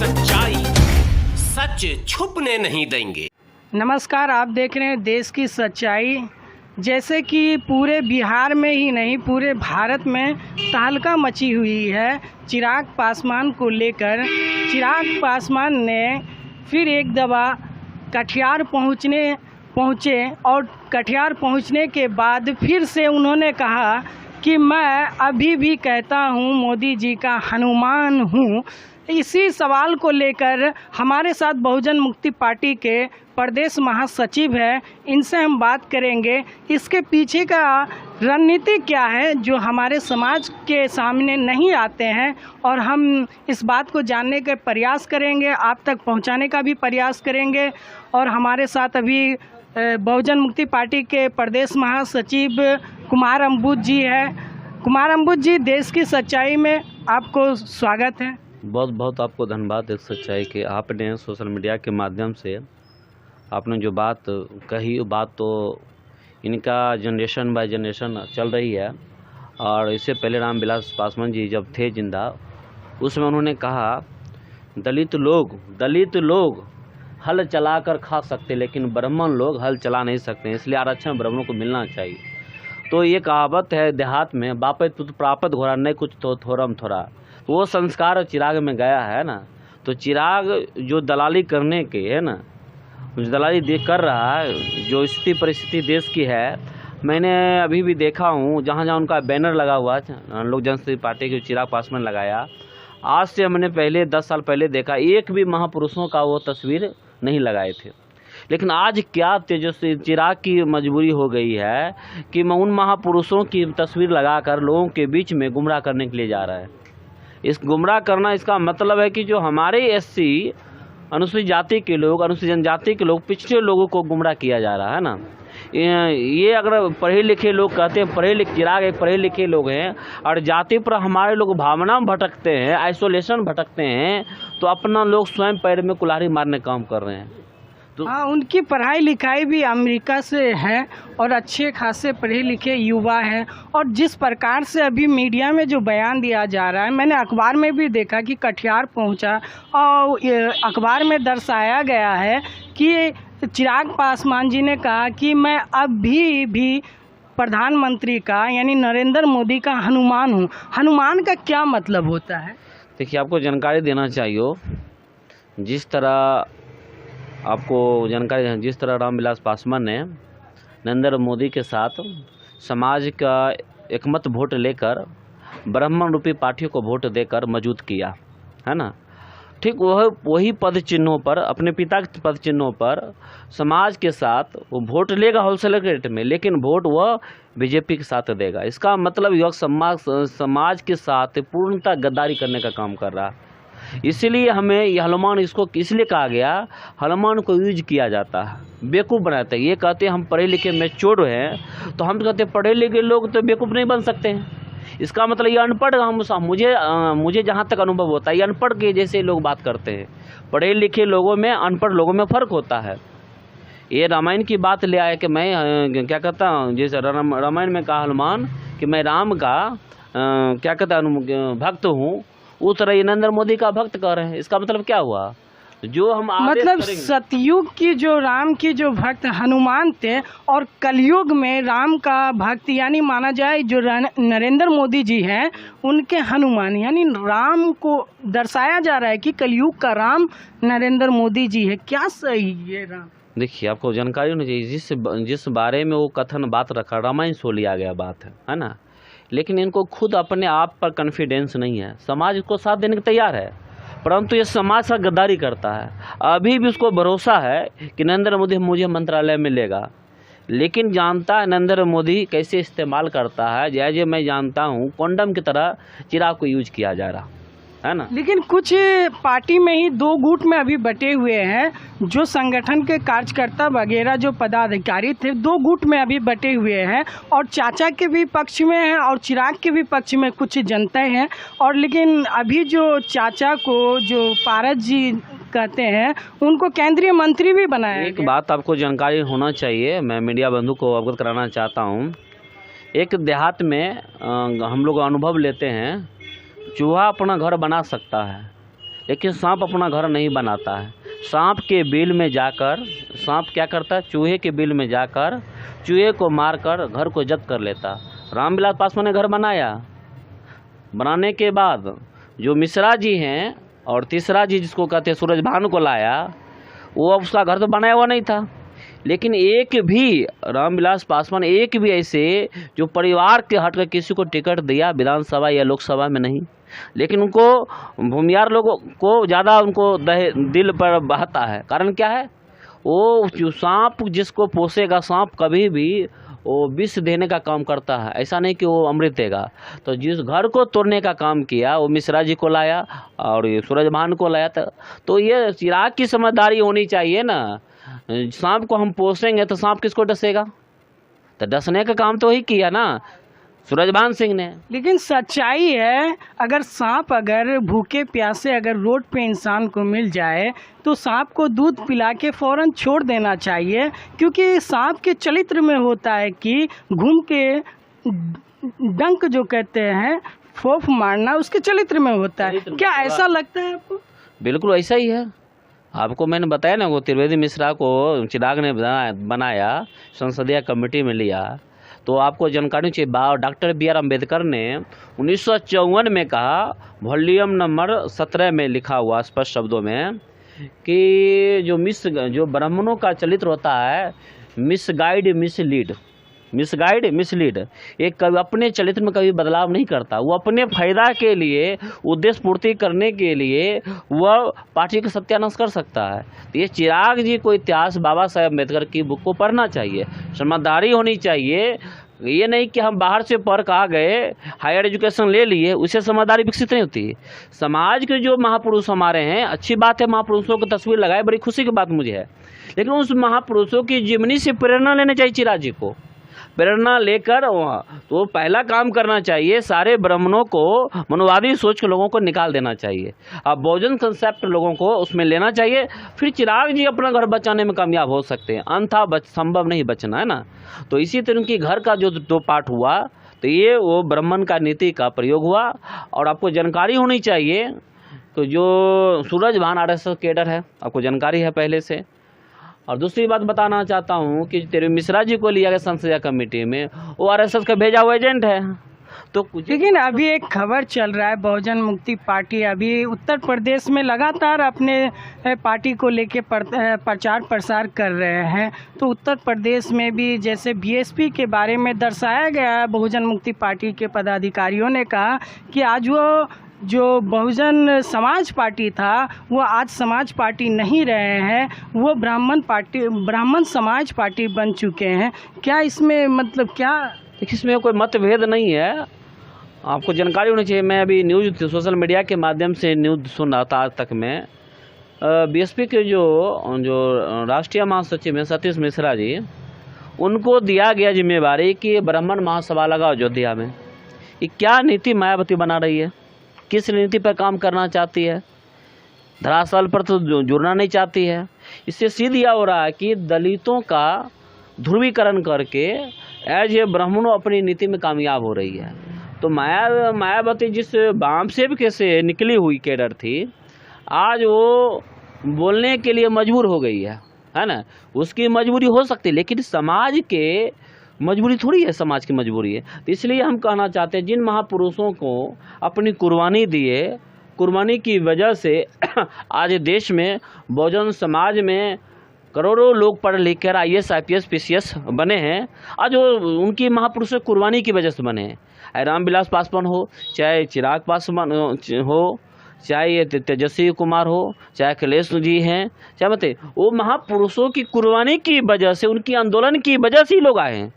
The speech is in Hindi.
सच्चाई सच छुपने नहीं देंगे। नमस्कार, आप देख रहे हैं देश की सच्चाई। जैसे कि पूरे बिहार में ही नहीं पूरे भारत में तहलका मची हुई है चिराग पासवान को लेकर। चिराग पासवान ने फिर एक दफ़ा कटिहार पहुँचे और कटिहार पहुँचने के बाद फिर से उन्होंने कहा कि मैं अभी भी कहता हूँ मोदी जी का हनुमान हूँ। इसी सवाल को लेकर हमारे साथ बहुजन मुक्ति पार्टी के प्रदेश महासचिव है, इनसे हम बात करेंगे इसके पीछे का रणनीति क्या है जो हमारे समाज के सामने नहीं आते हैं, और हम इस बात को जानने का प्रयास करेंगे, आप तक पहुंचाने का भी प्रयास करेंगे। और हमारे साथ अभी बहुजन मुक्ति पार्टी के प्रदेश महासचिव कुमार अम्बुज जी है। कुमार अम्बुज जी, देश की सच्चाई में आपको स्वागत है। बहुत बहुत आपको धन्यवाद इस सच्चाई के। आपने सोशल मीडिया के माध्यम से आपने जो बात कही, वो बात तो इनका जनरेशन बाय जनरेशन चल रही है। और इससे पहले रामविलास पासवान जी जब थे जिंदा, उसमें उन्होंने कहा दलित लोग हल चला कर खा सकते, लेकिन ब्राह्मण लोग हल चला नहीं सकते, इसलिए आरक्षण ब्राह्मणों को मिलना चाहिए। तो ये कहावत है देहात में, बापत पुत्र प्रापत घोड़ा नहीं कुछ तो थोरम थोड़ा। वो संस्कार चिराग में गया है ना। तो चिराग जो दलाली करने के है ना, दलाली कर रहा है, जो स्थिति परिस्थिति देश की है, मैंने अभी भी देखा हूँ जहाँ जहाँ उनका बैनर लगा हुआ है, लोक जनशक्ति पार्टी के चिराग पासवान लगाया। आज से हमने पहले 10 साल पहले देखा, एक भी महापुरुषों का वो तस्वीर नहीं लगाए थे। लेकिन आज क्या तेजस्वी चिराग की मजबूरी हो गई है कि मैं उन महापुरुषों की तस्वीर लगाकर लोगों के बीच में गुमराह करने के लिए जा रहा है। इस गुमराह करना, इसका मतलब है कि जो हमारे एससी अनुसूचित जाति के लोग, अनुसूचित जनजाति के लोग, पिछड़े लोगों को गुमराह किया जा रहा है ना। ये अगर पढ़े लिखे लोग कहते हैं, चिराग एक पढ़े लिखे लोग हैं, और जाति पर हमारे लोग भावना में भटकते हैं, आइसोलेशन भटकते हैं, तो अपना लोग स्वयं पैर में कुल्हाड़ी मारने का काम कर रहे हैं। तो हाँ, उनकी पढ़ाई लिखाई भी अमेरिका से है और अच्छे खासे पढ़े लिखे युवा हैं। और जिस प्रकार से अभी मीडिया में जो बयान दिया जा रहा है, मैंने अखबार में भी देखा कि कटिहार पहुंचा और अखबार में दर्शाया गया है कि चिराग पासवान जी ने कहा कि मैं अभी भी प्रधानमंत्री का यानी नरेंद्र मोदी का हनुमान हूँ। हनुमान का क्या मतलब होता है? देखिए, आपको जानकारी देना चाहिए, जिस तरह आपको जानकारी है, जिस तरह रामविलास पासवान ने नरेंद्र मोदी के साथ समाज का एकमत वोट लेकर ब्राह्मण रूपी पार्टियों को वोट देकर मौजूद किया है ना, ठीक वही पद चिन्हों पर, अपने पिता के पद चिन्हों पर समाज के साथ वो वोट लेगा होलसेल रेट में, लेकिन वोट वह बीजेपी के साथ देगा। इसका मतलब यह समाज के साथ पूर्णतः गद्दारी करने का काम कर रहा है। इसीलिए हमें यह हनुमान, इसको इसलिए कहा गया, हनुमान को यूज किया जाता है, बेवकूफ़ बनाते हैं। ये कहते हैं हम पढ़े लिखे मैच्योर हैं, तो हम कहते हैं पढ़े लिखे लोग तो बेवकूफ़ नहीं बन सकते हैं। इसका मतलब ये अनपढ़, मुझे जहाँ तक अनुभव होता है, ये अनपढ़ के जैसे लोग बात करते हैं। पढ़े लिखे लोगों में अनपढ़ लोगों में फ़र्क होता है। ये रामायण की बात ले आया कि मैं क्या कहता हूँ, जैसे रामायण में कहा हनुमान कि मैं राम का क्या कहता हूँ भक्त हूँ, उस तरह ये नरेंद्र मोदी का भक्त कर रहे हैं। इसका मतलब क्या हुआ? जो हम मतलब सतयुग की जो राम की जो भक्त हनुमान थे, और कलयुग में राम का भक्त यानी माना जाए जो नरेंद्र मोदी जी हैं उनके हनुमान, यानी राम को दर्शाया जा रहा है कि कलयुग का राम नरेंद्र मोदी जी है। क्या सही है राम? देखिए, आपको जानकारी होनी चाहिए, जिस बारे में वो कथन बात रखा, रामायण से लिया गया बात है ना। लेकिन इनको खुद अपने आप पर कॉन्फिडेंस नहीं है। समाज को साथ देने को तैयार है, परंतु ये समाज से गद्दारी करता है। अभी भी उसको भरोसा है कि नरेंद्र मोदी मुझे मंत्रालय में लेगा, लेकिन जानता है नरेंद्र मोदी कैसे इस्तेमाल करता है। जैसे मैं जानता हूँ कॉन्डम की तरह चिराग को यूज किया जा रहा है ना। लेकिन कुछ पार्टी में ही 2 गुट में अभी बटे हुए हैं, जो संगठन के कार्यकर्ता वगैरह जो पदाधिकारी थे 2 गुट में अभी बटे हुए हैं, और चाचा के भी पक्ष में हैं और चिराग के भी पक्ष में कुछ जनता हैं। और लेकिन अभी जो चाचा को जो पारस जी कहते हैं उनको केंद्रीय मंत्री भी बनाया। एक बात आपको जानकारी होना चाहिए, मैं मीडिया बंधु को अवगत कराना चाहता हूँ। एक देहात में हम लोग अनुभव लेते हैं, चूहा अपना घर बना सकता है, लेकिन सांप अपना घर नहीं बनाता है। सांप के बिल में जाकर सांप क्या करता है, चूहे के बिल में जाकर चूहे को मारकर घर को जब्त कर लेता। रामविलास पासवान ने घर बनाया, बनाने के बाद जो मिश्रा जी हैं और तीसरा जी जिसको कहते हैं सूरजभान को लाया, वो अब उसका घर तो बनाया हुआ नहीं था। लेकिन एक भी रामविलास पासवान एक भी ऐसे जो परिवार के हटकर किसी को टिकट दिया विधानसभा या लोकसभा में नहीं, लेकिन उनको भूमियार लोगों को ज़्यादा उनको दिल पर बहता है। कारण क्या है, वो जो सांप जिसको पोसेगा सांप कभी भी वो विष देने का काम करता है, ऐसा नहीं कि वो अमृत देगा। तो जिस घर को तोड़ने का काम किया वो मिश्रा जी को लाया और ये सूरजभान को लाया था। तो ये चिराग की समझदारी होनी चाहिए ना। सांप को हम पोसेंगे तो सांप किसको डसेगा, तो डसने का काम तो वही किया ना सूरजभान सिंह ने। लेकिन सच्चाई है, अगर सांप अगर भूखे प्यासे अगर रोड पे इंसान को मिल जाए तो सांप को दूध पिला के फौरन छोड़ देना चाहिए, क्योंकि सांप के चरित्र में होता है कि घूम के डंक जो कहते हैं फोफ मारना उसके चरित्र में होता है। क्या ऐसा लगता है आपको? बिल्कुल ऐसा ही है। आपको मैंने बताया ना, वो त्रिवेदी मिश्रा को चिराग ने बनाया, संसदीय कमेटी में लिया, तो आपको जानकारी चाहिए। डॉक्टर बी आर अम्बेडकर ने 1954 में कहा, वॉल्यूम नंबर 17 में लिखा हुआ स्पष्ट शब्दों में कि जो ब्राह्मणों का चरित्र होता है मिसगाइड मिसलीड, एक कभी अपने चरित्र में कभी बदलाव नहीं करता। वो अपने फायदा के लिए, उद्देश्य पूर्ति करने के लिए वह पार्टी का सत्यानाश कर सकता है। तो ये चिराग जी को इतिहास बाबा साहेब अम्बेडकर की बुक को पढ़ना चाहिए, समझदारी होनी चाहिए। ये नहीं कि हम बाहर से पढ़ के आ गए, हायर एजुकेशन ले लिए, उससे समझदारी विकसित नहीं होती। समाज के जो महापुरुष हमारे हैं, अच्छी बात है, महापुरुषों की तस्वीर लगाए, बड़ी खुशी की बात मुझे है, लेकिन उस महापुरुषों की जीवनी से प्रेरणा लेना चाहिए। चिराग जी को प्रेरणा लेकर तो पहला काम करना चाहिए, सारे ब्राह्मणों को, मनोवादी सोच के लोगों को निकाल देना चाहिए। अब बहुजन कंसेप्ट लोगों को उसमें लेना चाहिए, फिर चिराग जी अपना घर बचाने में कामयाब हो सकते हैं। अन्यथा संभव नहीं बचना है ना। तो इसी तरह की घर का जो 2 पार्ट हुआ, तो ये वो ब्राह्मण का नीति का प्रयोग हुआ। और आपको जानकारी होनी चाहिए तो जो सूरजभान RSS कैडर है, आपको जानकारी है पहले से। और दूसरी बात बताना चाहता हूँ कि तेरे मिश्रा जी को लिया गया संसदीय कमेटी में, वो RSS का भेजा हुआ एजेंट है। तो लेकिन अभी एक खबर चल रहा है, बहुजन मुक्ति पार्टी अभी उत्तर प्रदेश में लगातार अपने पार्टी को लेके प्रचार प्रसार कर रहे हैं। तो उत्तर प्रदेश में भी जैसे BSP के बारे में दर्शाया गया है, बहुजन मुक्ति पार्टी के पदाधिकारियों ने कहा कि आज वो जो बहुजन समाज पार्टी था वो आज समाज पार्टी नहीं रहे हैं, वो ब्राह्मण समाज पार्टी बन चुके हैं। क्या इसमें मतलब क्या? देखिए, इसमें कोई मतभेद नहीं है, आपको जानकारी होनी चाहिए। मैं अभी न्यूज़ सोशल मीडिया के माध्यम से न्यूज़ सुन रहा था आज तक में। BSP के जो राष्ट्रीय महासचिव हैं सतीश मिश्रा जी, उनको दिया गया जिम्मेवारी कि ब्राह्मण महासभा लगाओ अयोध्या में। ये क्या नीति मायावती बना रही है, किस नीति पर काम करना चाहती है? धरातल पर तो जुड़ना नहीं चाहती है। इससे सीध यह हो रहा है कि दलितों का ध्रुवीकरण करके एज ए ब्राह्मणों अपनी नीति में कामयाब हो रही है। तो मायावती जिस बाम सेवक से निकली हुई कैडर थी, आज वो बोलने के लिए मजबूर हो गई है ना। उसकी मजबूरी हो सकती है, लेकिन समाज के मजबूरी थोड़ी है, समाज की मजबूरी है। तो इसलिए हम कहना चाहते हैं, जिन महापुरुषों को अपनी कुर्बानी दिए, कुर्बानी की वजह से आज देश में बहुजन समाज में करोड़ों लोग पढ़ लिख कर IAS IPS PCS बने हैं, आज वो उनकी महापुरुषों कुर्बानी की वजह से बने हैं। रामविलास पासवान हो, चाहे चिराग पासवान हो, चाहे ये तेजस्वी कुमार हो, चाहे अखिलेश जी हैं, चाहे वो महापुरुषों की कुर्बानी की वजह से, उनकी आंदोलन की वजह से ही लोग आए हैं।